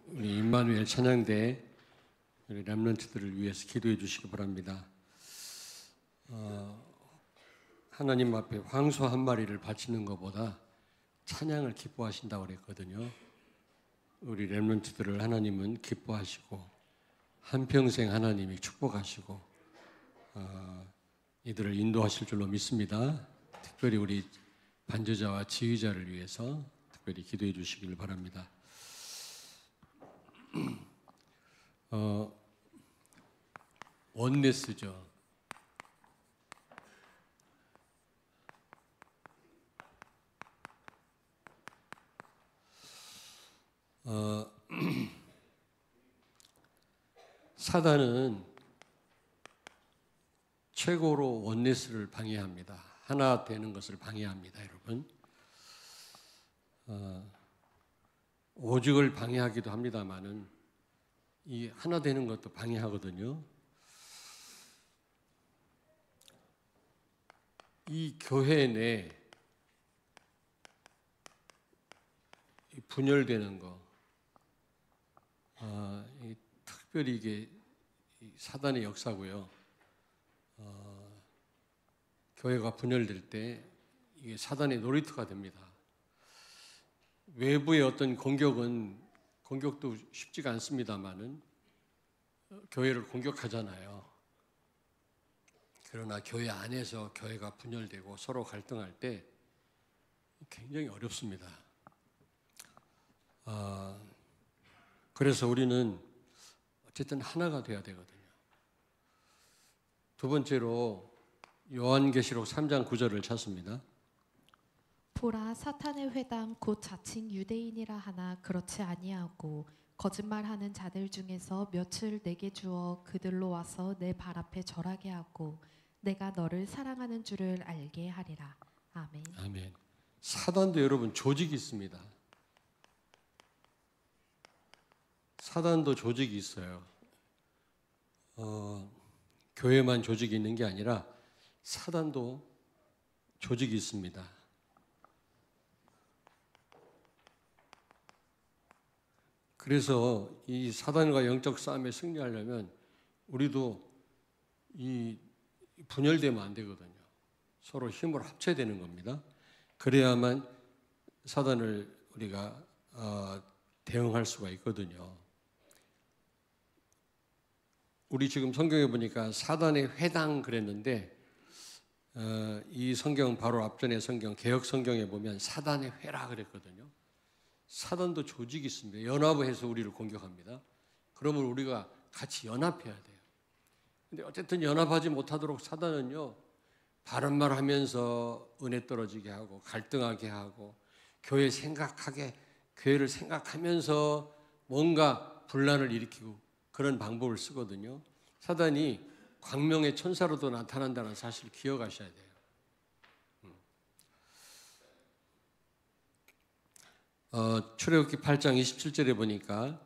우리 임마누엘 찬양대 우리 렘넌트들을 위해서 기도해 주시기 바랍니다. 하나님 앞에 황소 한 마리를 바치는 것보다 찬양을 기뻐하신다고 그랬거든요. 우리 렘넌트들을 하나님은 기뻐하시고 한평생 하나님이 축복하시고 이들을 인도하실 줄로 믿습니다. 특별히 우리 반주자와 지휘자를 위해서 특별히 기도해 주시길 바랍니다. 원네스죠. 사단은 최고로 원네스를 방해합니다. 하나 되는 것을 방해합니다, 여러분. 오직을 방해하기도 합니다만은 이 하나 되는 것도 방해하거든요. 이 교회 내 분열되는 거, 특별히 이게 사단의 역사고요. 교회가 분열될 때 이게 사단의 놀이터가 됩니다. 외부의 어떤 공격도 쉽지가 않습니다만은 교회를 공격하잖아요. 그러나 교회 안에서 교회가 분열되고 서로 갈등할 때 굉장히 어렵습니다. 그래서 우리는 어쨌든 하나가 돼야 되거든요. 두 번째로 요한계시록 3장 9절을 찾습니다. 보라, 사탄의 회당 곧 자칭 유대인이라 하나 그렇지 아니하고 거짓말하는 자들 중에서 몇을 내게 주어 그들로 와서 내 발 앞에 절하게 하고 내가 너를 사랑하는 줄을 알게 하리라. 아멘. 아멘. 사단도 여러분 조직이 있습니다. 사단도 조직이 있어요. 교회만 조직이 있는 게 아니라 사단도 조직이 있습니다. 그래서 이 사단과 영적 싸움에 승리하려면 우리도 이 분열되면 안 되거든요. 서로 힘을 합쳐야 되는 겁니다. 그래야만 사단을 우리가 대응할 수가 있거든요. 우리 지금 성경에 보니까 사단의 회당 그랬는데 이 성경 바로 앞전의 성경 개역 성경에 보면 사단의 회라 그랬거든요. 사단도 조직이 있습니다. 연합해서 우리를 공격합니다. 그러면 우리가 같이 연합해야 돼요. 근데 어쨌든 연합하지 못하도록 사단은요, 바른 말 하면서 은혜 떨어지게 하고, 갈등하게 하고, 교회를 생각하면서 뭔가 분란을 일으키고 그런 방법을 쓰거든요. 사단이 광명의 천사로도 나타난다는 사실을 기억하셔야 돼요. 출애굽기 8장 27절에 보니까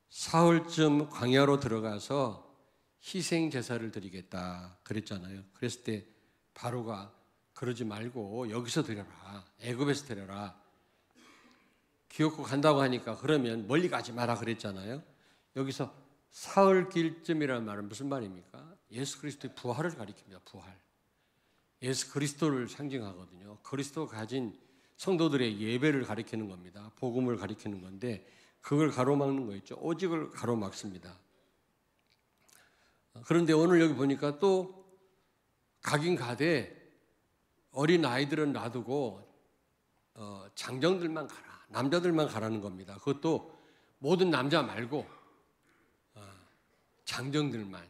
사흘쯤 광야로 들어가서 희생 제사를 드리겠다 그랬잖아요. 그랬을 때 바로가 그러지 말고 여기서 드려라, 애굽에서 드려라. 기어코 간다고 하니까 그러면 멀리 가지 마라 그랬잖아요. 여기서 사흘길쯤이라는 말은 무슨 말입니까? 예수 그리스도의 부활을 가리킵니다. 부활. 예수 그리스도를 상징하거든요. 그리스도가 가진 성도들의 예배를 가리키는 겁니다. 복음을 가리키는 건데 그걸 가로막는 거 있죠. 오직을 가로막습니다. 그런데 오늘 여기 보니까 또 가긴 가되 어린 아이들은 놔두고 장정들만 가라, 남자들만 가라는 겁니다. 그것도 모든 남자 말고 장정들만.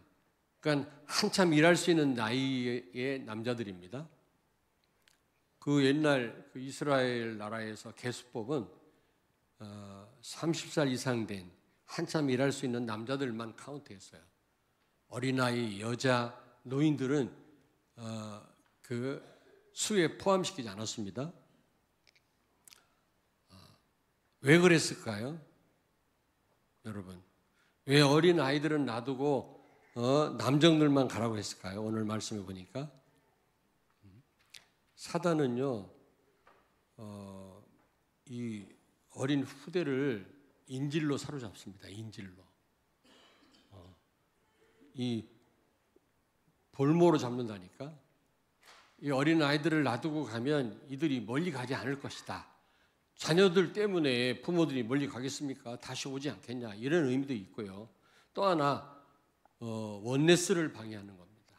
그러니까 한참 일할 수 있는 나이의 남자들입니다. 그 옛날 그 이스라엘 나라에서 계수법은 30살 이상 된 한참 일할 수 있는 남자들만 카운트했어요. 어린아이, 여자, 노인들은 그 수에 포함시키지 않았습니다. 왜 그랬을까요? 여러분, 왜 어린아이들은 놔두고 남정들만 가라고 했을까요? 오늘 말씀해 보니까 사단은요, 이 어린 후대를 인질로 사로잡습니다. 인질로. 이 볼모로 잡는다니까. 이 어린 아이들을 놔두고 가면 이들이 멀리 가지 않을 것이다. 자녀들 때문에 부모들이 멀리 가겠습니까? 다시 오지 않겠냐, 이런 의미도 있고요. 또 하나 원네스를 방해하는 겁니다.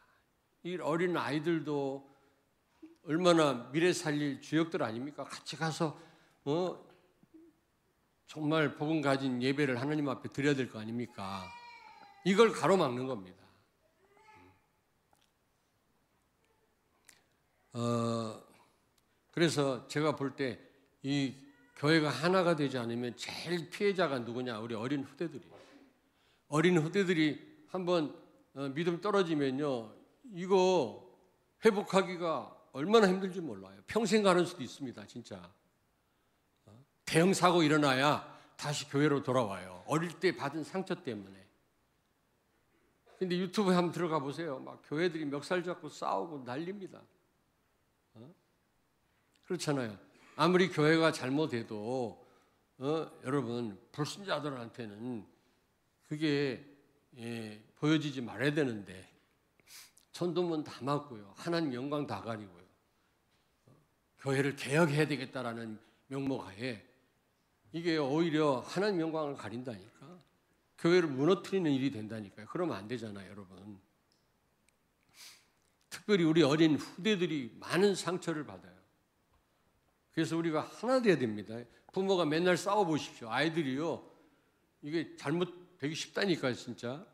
이 어린 아이들도 얼마나 미래 살릴 주역들 아닙니까? 같이 가서 정말 복음 가진 예배를 하나님 앞에 드려야 될 거 아닙니까? 이걸 가로막는 겁니다. 그래서 제가 볼 때 이 교회가 하나가 되지 않으면 제일 피해자가 누구냐? 우리 어린 후대들이에요. 어린 후대들이 한번 믿음 떨어지면요, 이거 회복하기가 얼마나 힘들지 몰라요. 평생 가는 수도 있습니다, 진짜. 대형 사고 일어나야 다시 교회로 돌아와요. 어릴 때 받은 상처 때문에. 근데 유튜브에 한번 들어가 보세요. 막 교회들이 멱살 잡고 싸우고 난립니다. 그렇잖아요. 아무리 교회가 잘못해도 여러분, 불신자들한테는 그게 보여지지 말아야 되는데 천도문 다 맞고요, 하나님 영광 다 가리고요, 교회를 개혁해야 되겠다라는 명목하에 이게 오히려 하나님 영광을 가린다니까. 교회를 무너뜨리는 일이 된다니까요. 그러면 안 되잖아요, 여러분. 특별히 우리 어린 후대들이 많은 상처를 받아요. 그래서 우리가 하나 돼야 됩니다. 부모가 맨날 싸워보십시오. 아이들이요, 이게 잘못되기 쉽다니까요, 진짜.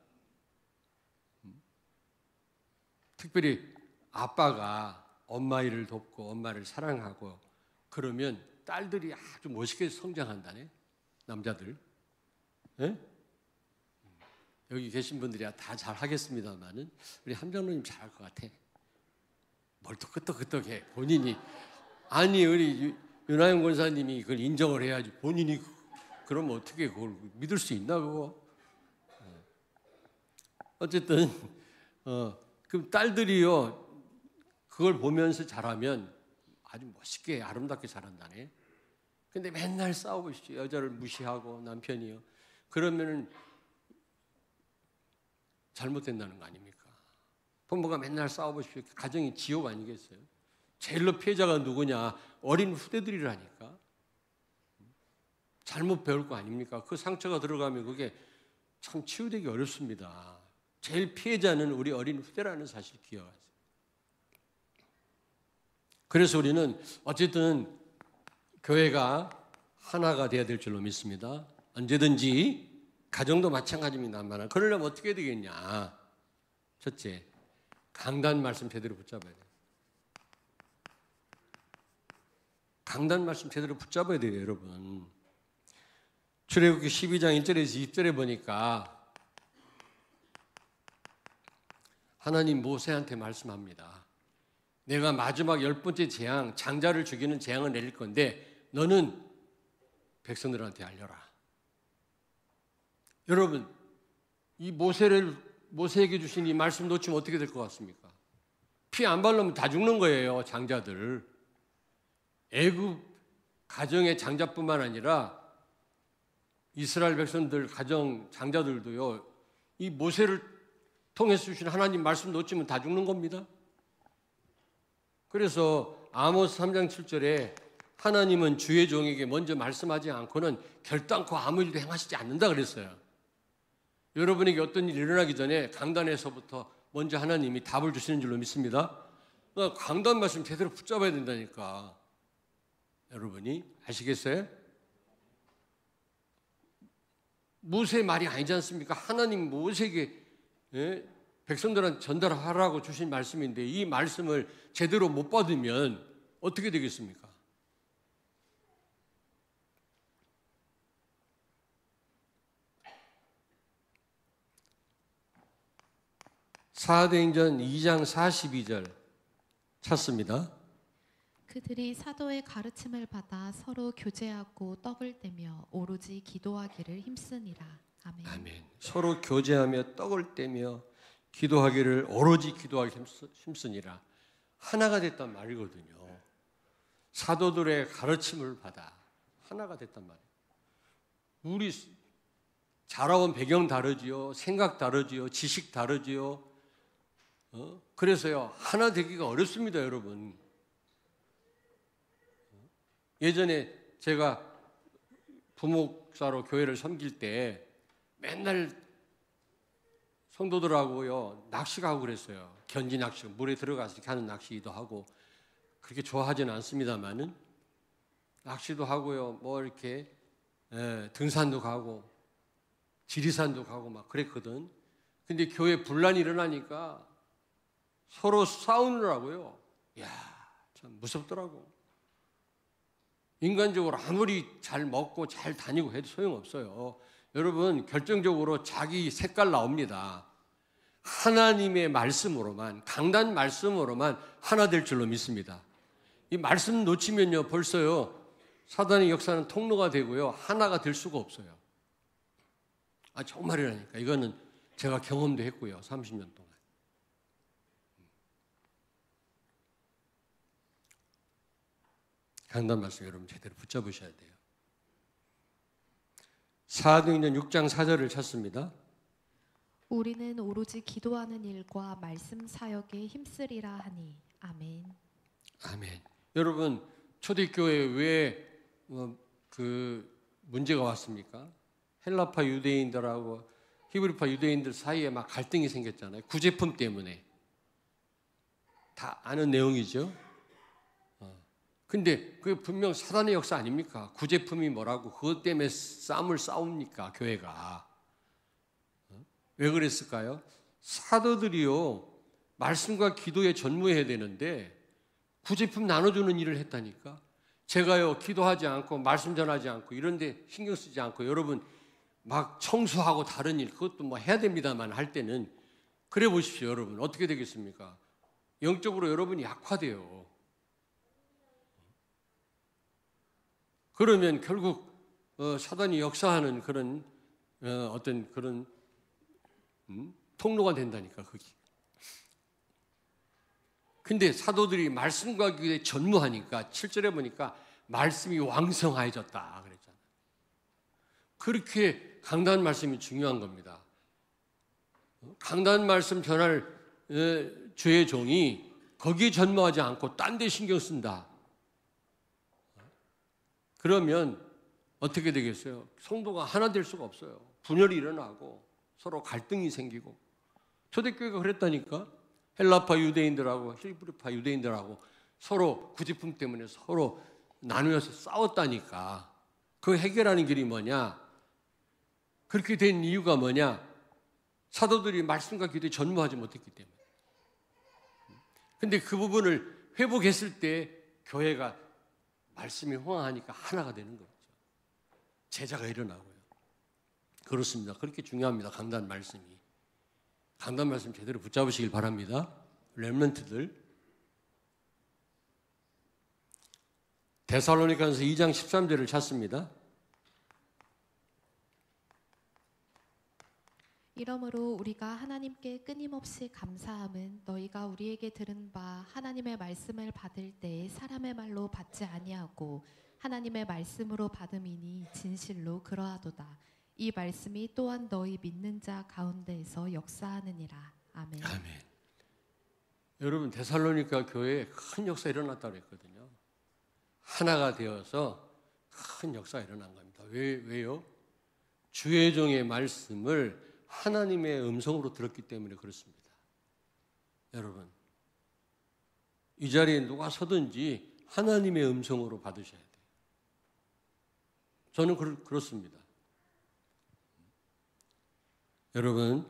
특별히 아빠가 엄마 일을 돕고 엄마를 사랑하고 그러면 딸들이 아주 멋있게 성장한다네, 남자들. 네? 여기 계신 분들이 다 잘하겠습니다만은 우리 함장로님 잘할 것 같아. 뭘 또 끄떡끄떡해 본인이. 아니, 우리 윤하영 권사님이 그걸 인정을 해야지. 본인이 그러면 어떻게 그걸 믿을 수 있나 그거. 어쨌든 그럼 딸들이요, 그걸 보면서 자라면 아주 멋있게 아름답게 자란다네. 근데 맨날 싸우고 있죠. 여자를 무시하고 남편이요. 그러면은 잘못된다는 거 아닙니까? 부모가 맨날 싸워보십시오. 가정이 지옥 아니겠어요? 제일로 피해자가 누구냐? 어린 후대들이라니까. 잘못 배울 거 아닙니까? 그 상처가 들어가면 그게 참 치유되기 어렵습니다. 제일 피해자는 우리 어린 후대라는 사실 기억하세요. 그래서 우리는 어쨌든 교회가 하나가 되어야 될 줄로 믿습니다. 언제든지. 가정도 마찬가지입니다만 그러려면 어떻게 해야 되겠냐? 첫째, 강단 말씀 제대로 붙잡아야 돼요. 강단 말씀 제대로 붙잡아야 돼요, 여러분. 출애굽기 12장 1절에서 2절에 보니까 하나님 모세한테 말씀합니다. 내가 마지막 10번째 재앙, 장자를 죽이는 재앙을 내릴 건데 너는 백성들한테 알려라. 여러분, 이 모세에게 주신 이 말씀 놓치면 어떻게 될 것 같습니까? 피 안 바르면 다 죽는 거예요, 장자들. 애굽 가정의 장자뿐만 아니라 이스라엘 백성들 가정 장자들도요, 이 모세를 통해서 주신 하나님 말씀 놓치면 다 죽는 겁니다. 그래서 아모스 3장 7절에 하나님은 주의 종에게 먼저 말씀하지 않고는 결단코 아무 일도 행하시지 않는다 그랬어요. 여러분에게 어떤 일이 일어나기 전에 강단에서부터 먼저 하나님이 답을 주시는 줄로 믿습니다. 그러니까 강단 말씀 제대로 붙잡아야 된다니까. 여러분이 아시겠어요? 모세의 말이 아니지 않습니까? 하나님 모세에게 백성들한테 전달하라고 주신 말씀인데 이 말씀을 제대로 못 받으면 어떻게 되겠습니까? 사도행전 2장 42절 찾습니다. 그들이 사도의 가르침을 받아 서로 교제하고 떡을 떼며 오로지 기도하기를 힘쓰니라. 아멘. 아멘. 서로 교제하며 떡을 떼며 기도하기를 오로지 기도하기 힘쓰니라. 하나가 됐단 말이거든요. 사도들의 가르침을 받아 하나가 됐단 말이에요. 우리 자라온 배경 다르지요. 생각 다르지요. 지식 다르지요. 그래서요, 하나 되기가 어렵습니다, 여러분. 예전에 제가 부목사로 교회를 섬길 때 맨날 성도들하고요, 낚시 가고 그랬어요. 견지 낚시, 물에 들어가서 이렇게 하는 낚시도 하고, 그렇게 좋아하지는 않습니다만은, 낚시도 하고요, 뭐 이렇게, 등산도 가고, 지리산도 가고 막 그랬거든. 근데 교회 분란이 일어나니까 서로 싸우느라고요. 이야, 참 무섭더라고. 인간적으로 아무리 잘 먹고 잘 다니고 해도 소용없어요. 여러분, 결정적으로 자기 색깔 나옵니다. 하나님의 말씀으로만, 강단 말씀으로만 하나 될 줄로 믿습니다. 이 말씀 놓치면요, 벌써요, 사단의 역사는 통로가 되고요, 하나가 될 수가 없어요. 정말이라니까. 이거는 제가 경험도 했고요, 30년 동안. 강단 말씀 여러분 제대로 붙잡으셔야 돼요. 사도행전 6장 4절을 찾습니다. 우리는 오로지 기도하는 일과 말씀 사역에 힘쓰리라 하니. 아멘. 아멘. 여러분, 초대교회에 왜 문제가 왔습니까? 헬라파 유대인들하고 히브리파 유대인들 사이에 막 갈등이 생겼잖아요. 구제품 때문에. 다 아는 내용이죠. 근데 그게 분명 사단의 역사 아닙니까? 구제품이 뭐라고 그것 때문에 싸움을 싸웁니까? 교회가. 왜 그랬을까요? 사도들이요, 말씀과 기도에 전무해야 되는데 구제품 나눠주는 일을 했다니까. 제가요, 기도하지 않고 말씀 전하지 않고 이런 데 신경 쓰지 않고 여러분 막 청소하고 다른 일, 그것도 뭐 해야 됩니다만 할 때는 그래 보십시오. 여러분 어떻게 되겠습니까? 영적으로 여러분이 약화돼요. 그러면 결국 사단이 역사하는 그런 어떤 그런 통로가 된다니까, 거기. 근데 사도들이 말씀과 기도에 전무하니까 7절에 보니까 말씀이 왕성해졌다 그랬잖아요. 그렇게 강단 말씀이 중요한 겁니다. 강단 말씀 전할 주의 종이 거기에 전무하지 않고 딴 데 신경 쓴다. 그러면 어떻게 되겠어요? 성도가 하나 될 수가 없어요. 분열이 일어나고 서로 갈등이 생기고. 초대교회가 그랬다니까. 헬라파 유대인들하고 히브리파 유대인들하고 서로 구제품 때문에 서로 나누어서 싸웠다니까. 그 해결하는 길이 뭐냐? 그렇게 된 이유가 뭐냐? 사도들이 말씀과 기도에 전무하지 못했기 때문에. 근데 그 부분을 회복했을 때 교회가 말씀이 호황하니까 하나가 되는 거죠. 제자가 일어나고요. 그렇습니다. 그렇게 중요합니다. 강단 말씀이. 강단 말씀 제대로 붙잡으시길 바랍니다. 렘넌트들. 데살로니가서 2장 13절을 찾습니다. 이러므로 우리가 하나님께 끊임없이 감사함은 너희가 우리에게 들은 바 하나님의 말씀을 받을 때에 사람의 말로 받지 아니하고 하나님의 말씀으로 받음이니 진실로 그러하도다. 이 말씀이 또한 너희 믿는 자 가운데에서 역사하느니라. 아멘. 아멘. 여러분, 데살로니가 교회에 큰 역사 일어났다고 했거든요. 하나가 되어서 큰 역사가 일어난 겁니다. 왜요? 주의 종의 말씀을 하나님의 음성으로 들었기 때문에 그렇습니다. 여러분, 이 자리에 누가 서든지 하나님의 음성으로 받으셔야 돼요. 저는 그렇습니다. 여러분,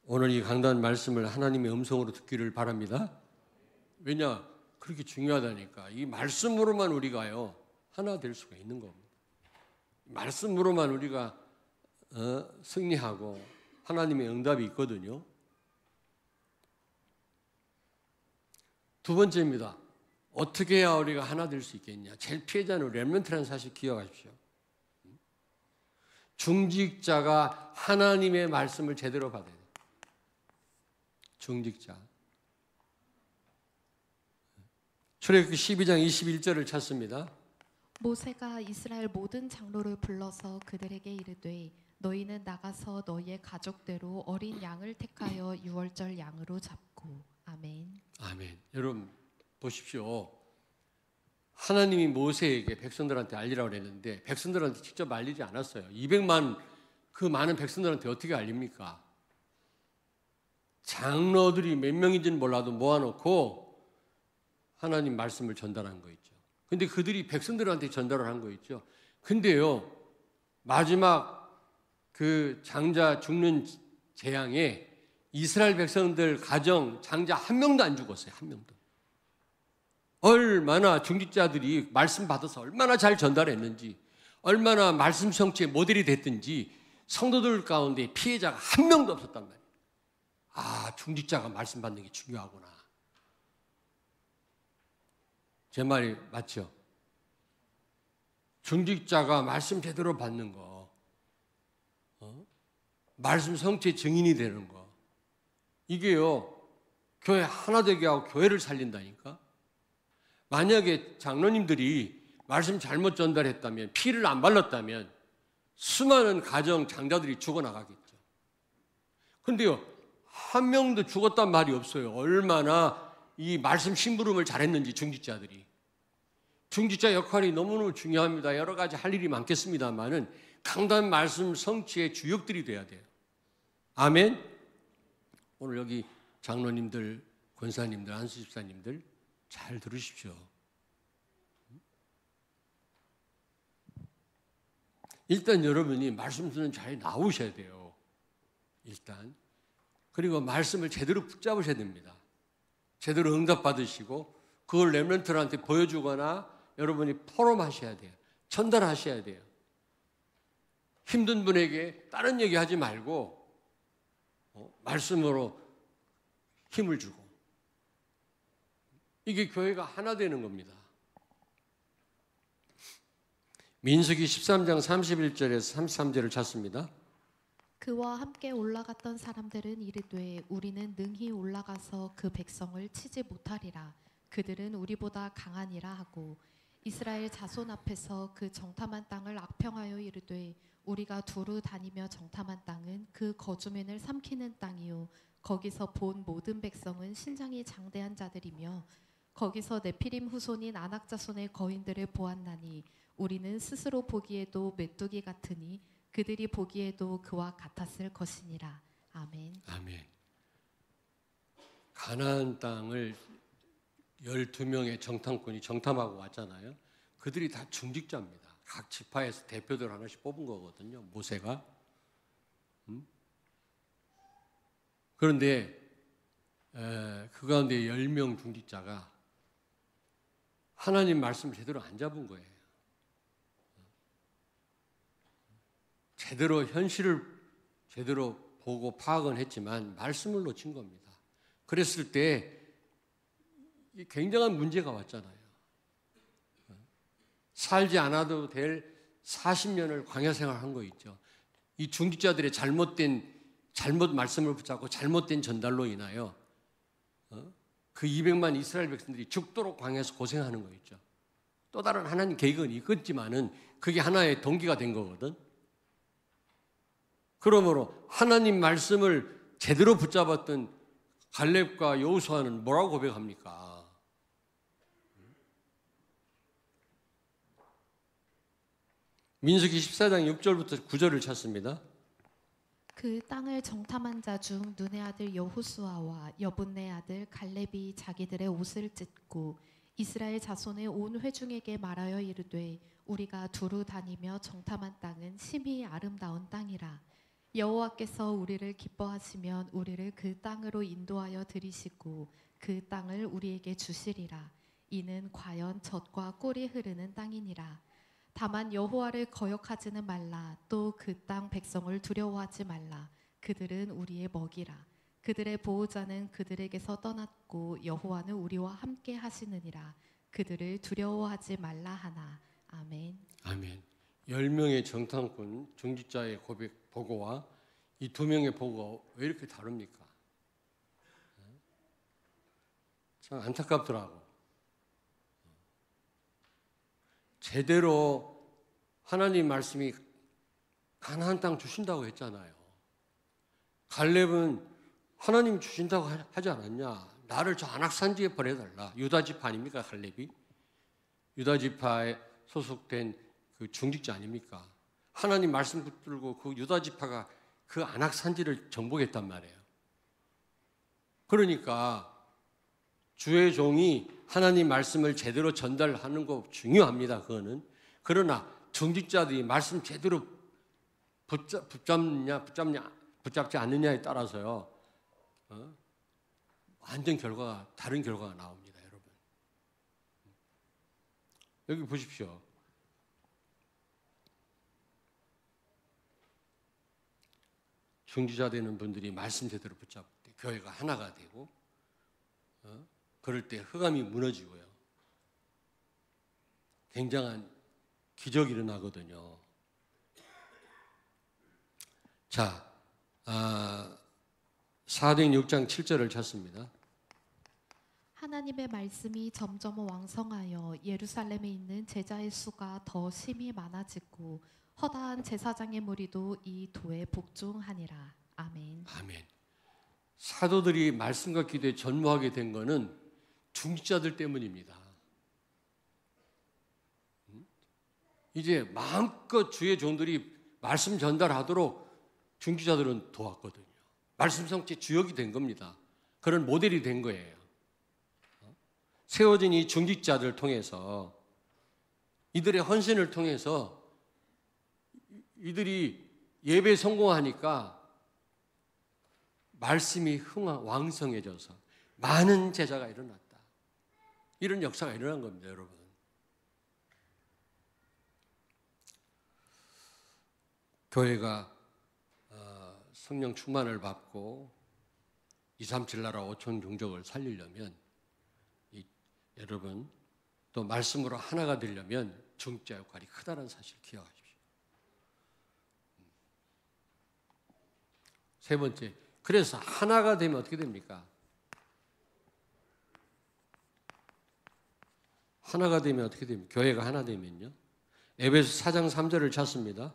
오늘 이 강단 말씀을 하나님의 음성으로 듣기를 바랍니다. 왜냐? 그렇게 중요하다니까. 이 말씀으로만 우리가요, 하나 될 수가 있는 겁니다. 말씀으로만 우리가 승리하고 하나님의 응답이 있거든요. 두 번째입니다. 어떻게 해야 우리가 하나 될 수 있겠냐? 제일 피해자는 렘넌트라는 사실 기억하십시오. 중직자가 하나님의 말씀을 제대로 받아야 돼요. 중직자. 출애굽기 12장 21절을 찾습니다. 모세가 이스라엘 모든 장로를 불러서 그들에게 이르되 너희는 나가서 너희의 가족대로 어린 양을 택하여 유월절 양으로 잡고. 아멘. 아멘. 여러분 보십시오. 하나님이 모세에게 백성들한테 알리라고 했는데 백성들한테 직접 알리지 않았어요. 200만 그 많은 백성들한테 어떻게 알립니까? 장로들이 몇 명인지는 몰라도 모아놓고 하나님 말씀을 전달한 거 있죠. 근데 그들이 백성들한테 전달을 한 거 있죠. 근데요, 마지막 그 장자 죽는 재앙에 이스라엘 백성들 가정 장자 한 명도 안 죽었어요. 한 명도. 얼마나 중직자들이 말씀 받아서 얼마나 잘 전달했는지, 얼마나 말씀 성취의 모델이 됐든지 성도들 가운데 피해자가 한 명도 없었단 말이에요. 아, 중직자가 말씀 받는 게 중요하구나. 제 말이 맞죠? 중직자가 말씀 제대로 받는 거, 말씀 성취의 증인이 되는 거, 이게요, 교회 하나 되게 하고 교회를 살린다니까? 만약에 장로님들이 말씀 잘못 전달했다면, 피를 안 발랐다면 수많은 가정 장자들이 죽어나가겠죠. 근데요, 한 명도 죽었단 말이 없어요. 얼마나 이 말씀 심부름을 잘했는지 중직자들이. 중직자 역할이 너무너무 중요합니다. 여러 가지 할 일이 많겠습니다만은 강단 말씀 성취의 주역들이 돼야 돼요. 아멘. 오늘 여기 장로님들, 권사님들, 안수집사님들 잘 들으십시오. 일단 여러분이 말씀 듣는 자리에 나오셔야 돼요. 일단. 그리고 말씀을 제대로 붙잡으셔야 됩니다. 제대로 응답받으시고 그걸 렘넌트들한테 보여주거나 여러분이 포럼하셔야 돼요. 전달하셔야 돼요. 힘든 분에게 다른 얘기 하지 말고 말씀으로 힘을 주고, 이게 교회가 하나 되는 겁니다. 민수기 13장 31절에서 33절을 찾습니다. 그와 함께 올라갔던 사람들은 이르되 우리는 능히 올라가서 그 백성을 치지 못하리라. 그들은 우리보다 강하니라 하고 이스라엘 자손 앞에서 그 정탐한 땅을 악평하여 이르되 우리가 두루 다니며 정탐한 땅은 그 거주민을 삼키는 땅이요 거기서 본 모든 백성은 신장이 장대한 자들이며 거기서 네피림 후손인 아낙 자손의 거인들을 보았나니 우리는 스스로 보기에도 메뚜기 같으니 그들이 보기에도 그와 같았을 것이니라. 아멘. 아멘. 가나안 땅을 12명의 정탐꾼이 정탐하고 왔잖아요. 그들이 다 중직자입니다. 각 지파에서 대표들 하나씩 뽑은 거거든요. 모세가. 그런데 그 가운데 10명 중직자가 하나님 말씀을 제대로 안 잡은 거예요. 제대로 현실을 제대로 보고 파악은 했지만 말씀을 놓친 겁니다. 그랬을 때 굉장한 문제가 왔잖아요. 살지 않아도 될 40년을 광야 생활한 거 있죠. 이 중직자들의 잘못 말씀을 붙잡고 잘못된 전달로 인하여 그 200만 이스라엘 백성들이 죽도록 광야에서 고생하는 거 있죠. 또 다른 하나님 계획은 있겠지만은 그게 하나의 동기가 된 거거든. 그러므로 하나님 말씀을 제대로 붙잡았던 갈렙과 여호수아는 뭐라고 고백합니까? 민수기 14장 6절부터 9절을 찾습니다. 그 땅을 정탐한 자 중 눈의 아들 여호수아와 여분네 아들 갈렙이 자기들의 옷을 찢고 이스라엘 자손의 온 회중에게 말하여 이르되 우리가 두루 다니며 정탐한 땅은 심히 아름다운 땅이라. 여호와께서 우리를 기뻐하시면 우리를 그 땅으로 인도하여 들이시고 그 땅을 우리에게 주시리라. 이는 과연 젖과 꿀이 흐르는 땅이니라. 다만 여호와를 거역하지는 말라. 또 그 땅 백성을 두려워하지 말라. 그들은 우리의 먹이라. 그들의 보호자는 그들에게서 떠났고 여호와는 우리와 함께 하시느니라. 그들을 두려워하지 말라 하나. 아멘. 아멘. 10명의 정탐꾼 중직자의 고백 보고와 이 2명의 보고가 왜 이렇게 다릅니까? 참 안타깝더라고. 제대로 하나님 말씀이 가나안 땅 주신다고 했잖아요. 갈렙은 하나님이 주신다고 하지 않았냐? 나를 저 안악산지에 보내달라. 유다 지파 아닙니까, 갈렙이? 유다 지파에 소속된 그 중직자 아닙니까? 하나님 말씀 붙들고 그 유다 지파가 그 안악산지를 정복했단 말이에요. 그러니까 주의 종이 하나님 말씀을 제대로 전달하는 거 중요합니다. 그거는. 그러나 중직자들이 말씀 제대로 붙잡지 않느냐에 따라서요, 완전 다른 결과가 나옵니다, 여러분. 여기 보십시오. 중지자 되는 분들이 말씀 제대로 붙잡을 때 교회가 하나가 되고, 그럴 때 흑암이 무너지고요. 굉장한 기적이 일어나거든요. 자, 사도행 6장 7절을 찾습니다. 하나님의 말씀이 점점 왕성하여 예루살렘에 있는 제자의 수가 더 심히 많아지고 허다한 제사장의 무리도 이 도에 복종하니라. 아멘. 아멘. 사도들이 말씀과 기도에 전무하게 된 것은 중직자들 때문입니다. 이제 마음껏 주의 종들이 말씀 전달하도록 중직자들은 도왔거든요. 말씀 성취 주역이 된 겁니다. 그런 모델이 된 거예요. 세워진 이 중직자들 통해서, 이들의 헌신을 통해서 이들이 예배에 성공하니까 말씀이 왕성해져서 많은 제자가 일어났다. 이런 역사가 일어난 겁니다, 여러분. 교회가 성령 충만을 받고 237 나라 5천 종족을 살리려면 여러분 또 말씀으로 하나가 되려면 중직자 역할이 크다는 사실을 기억하십시오. 세 번째, 그래서 하나가 되면 어떻게 됩니까? 하나가 되면 어떻게 됩니까? 교회가 하나 되면요. 에베소 4장 3절을 찾습니다.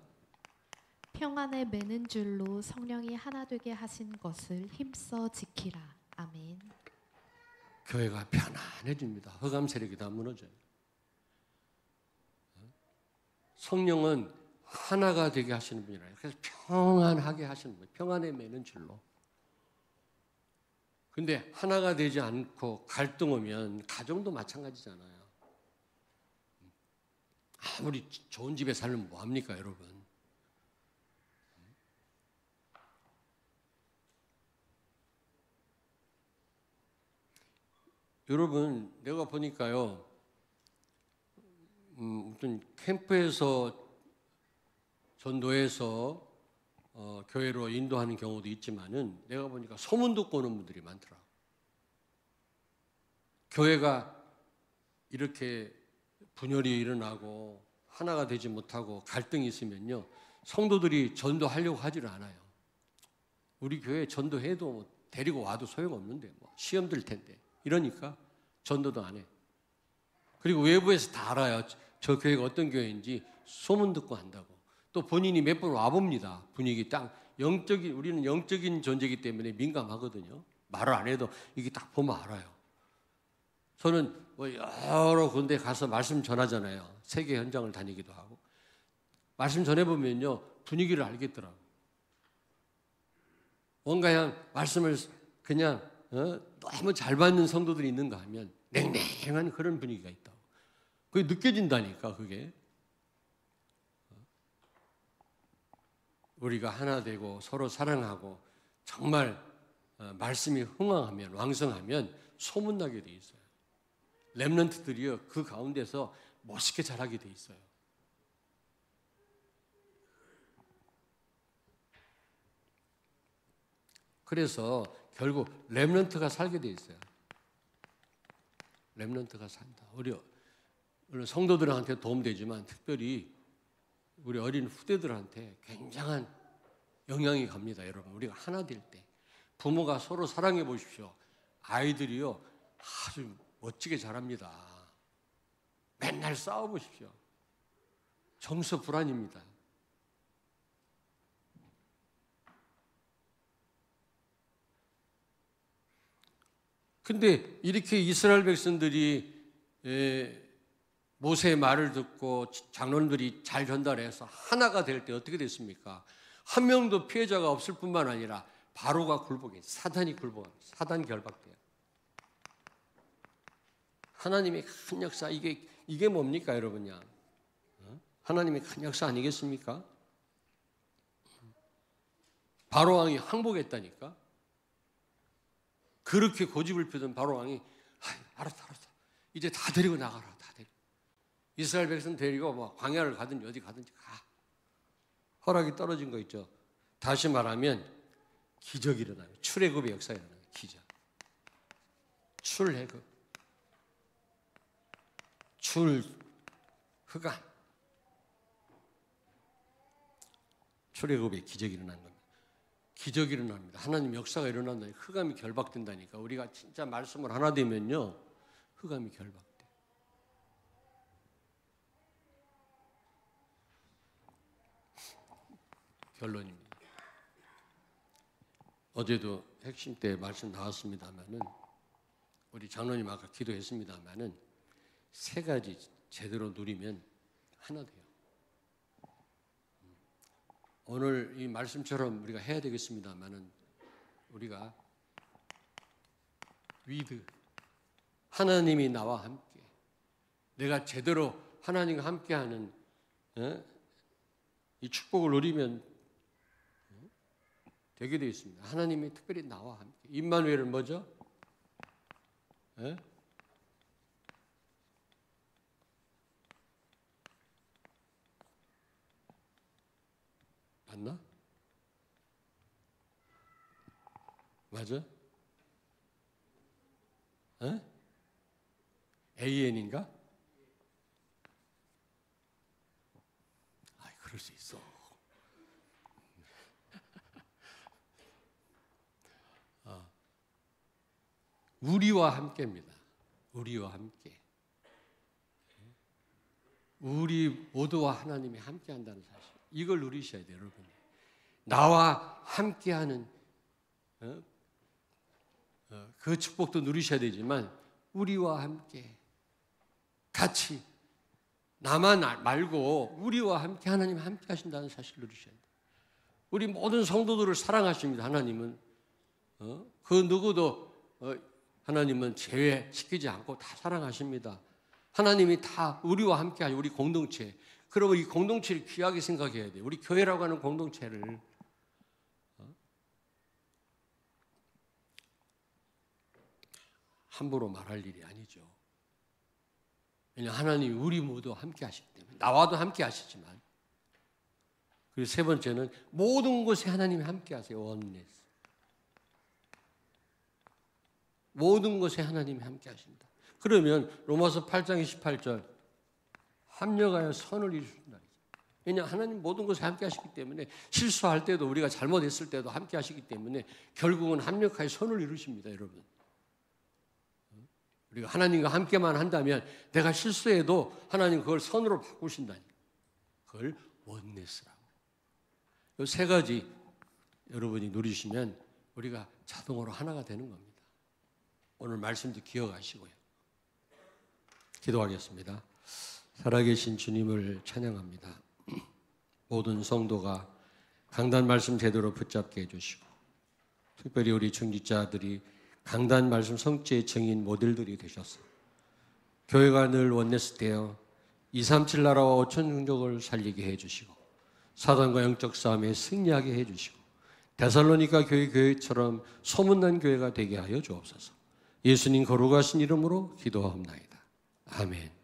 평안에 매는 줄로 성령이 하나 되게 하신 것을 힘써 지키라. 아멘. 교회가 편안해집니다. 흑암 세력이 다 무너져요. 성령은 하나가 되게 하시는 분이라요. 그래서 평안하게 하시는 분, 평안에 매는 줄로. 근데 하나가 되지 않고 갈등 오면 가정도 마찬가지잖아요. 아무리 좋은 집에 살면 뭐합니까, 여러분? 여러분, 내가 보니까요, 어떤 캠프에서 전도해서 교회로 인도하는 경우도 있지만은 내가 보니까 소문 듣고 오는 분들이 많더라. 교회가 이렇게 분열이 일어나고 하나가 되지 못하고 갈등이 있으면요, 성도들이 전도하려고 하지를 않아요. 우리 교회 전도해도 데리고 와도 소용없는데 뭐 시험 들 텐데 이러니까 전도도 안 해. 그리고 외부에서 다 알아요. 저 교회가 어떤 교회인지 소문 듣고 한다고. 또 본인이 몇 번 와봅니다. 분위기 딱 우리는 영적인 존재이기 때문에 민감하거든요. 말을 안 해도 이게 딱 보면 알아요. 저는 뭐 여러 군데 가서 말씀 전하잖아요. 세계 현장을 다니기도 하고. 말씀 전해보면요, 분위기를 알겠더라고요. 뭔가 그냥 말씀을 그냥 너무 잘 받는 성도들이 있는가 하면 냉랭한 그런 분위기가 있다고. 그게 느껴진다니까, 그게. 우리가 하나 되고 서로 사랑하고 정말 말씀이 흥왕하면, 왕성하면 소문나게 돼 있어요. 렘넌트들이요, 그 가운데서 멋있게 자라게 돼 있어요. 그래서 결국 렘넌트가 살게 돼 있어요. 렘넌트가 산다. 우리 성도들한테 도움되지만 특별히 우리 어린 후대들한테 굉장한 영향이 갑니다, 여러분. 우리가 하나 될 때 부모가 서로 사랑해 보십시오. 아이들이요 아주 멋지게 자랍니다. 맨날 싸워 보십시오. 정서 불안입니다. 근데 이렇게 이스라엘 백성들이 모세의 말을 듣고 장로들이 잘 전달해서 하나가 될 때 어떻게 됐습니까? 한 명도 피해자가 없을 뿐만 아니라 바로가 굴복해. 사단이 굴복합니다. 사단 결박돼요. 하나님의 큰 역사, 이게 뭡니까, 여러분요? 하나님의 큰 역사 아니겠습니까? 바로 왕이 항복했다니까? 그렇게 고집을 피던 바로 왕이 알았어. 이제 다 데리고 나가라. 다 데리고. 이스라엘 백성 데리고 뭐 광야를 가든지 어디 가든지 가. 허락이 떨어진 거 있죠. 다시 말하면 기적이 일어나요. 출애굽의 역사가 일어나요. 기적. 출애굽. 출흑암. 출애굽의 기적이 일어난 겁니다. 기적이 일어납니다. 하나님 역사가 일어난다니까. 흑암이 결박된다니까. 우리가 진짜 말씀을 하나 되면요, 흑암이 결박돼. 결론입니다. 어제도 핵심 때 말씀 나왔습니다만은, 우리 장로님 아까 기도했습니다만은, 세 가지 제대로 누리면 하나 돼요. 오늘 이 말씀처럼 우리가 해야 되겠습니다만은, 우리가 위드, 하나님이 나와 함께, 내가 제대로 하나님과 함께하는 이 축복을 누리면 되게 되어 있습니다. 하나님이 특별히 나와 함께. 임마누엘은 뭐죠? 맞나? 맞아? AN인가? 그럴 수 있어. 우리와 함께입니다. 우리와 함께. 우리 모두와 하나님이 함께한다는 사실. 이걸 누리셔야 돼요, 여러분. 나와 함께하는 그 축복도 누리셔야 되지만, 우리와 함께 같이, 나만 말고 우리와 함께 하나님 함께 하신다는 사실을 누리셔야 돼요. 우리 모든 성도들을 사랑하십니다. 하나님은 그 누구도 하나님은 제외시키지 않고 다 사랑하십니다. 하나님이 다 우리와 함께 하신 우리 공동체, 그리고 이 공동체를 귀하게 생각해야 돼요. 우리 교회라고 하는 공동체를 함부로 말할 일이 아니죠. 왜냐하면 하나님이 우리 모두 함께 하시기 때문에. 나와도 함께 하시지만. 그리고 세 번째는 모든 곳에 하나님이 함께 하세요. 원네스. 모든 곳에 하나님이 함께 하신다. 그러면 로마서 8장 28절 합력하여 선을 이루신다. 왜냐하면 하나님 모든 곳에 함께 하시기 때문에, 실수할 때도, 우리가 잘못했을 때도 함께 하시기 때문에 결국은 합력하여 선을 이루십니다. 여러분, 우리가 하나님과 함께만 한다면, 내가 실수해도 하나님 그걸 선으로 바꾸신다니. 그걸 원네스라고. 이 세 가지 여러분이 누리시면 우리가 자동으로 하나가 되는 겁니다. 오늘 말씀도 기억하시고요. 기도하겠습니다. 살아계신 주님을 찬양합니다. 모든 성도가 강단 말씀 제대로 붙잡게 해주시고, 특별히 우리 중직자들이 강단 말씀 성취의 증인 모델들이 되셔서 교회가 늘 원네스 되어 237 나라와 5천 종족을 살리게 해주시고, 사단과 영적 싸움에 승리하게 해주시고, 데살로니가 교회처럼 소문난 교회가 되게 하여 주옵소서. 예수님 거룩하신 이름으로 기도하옵나이다. 아멘.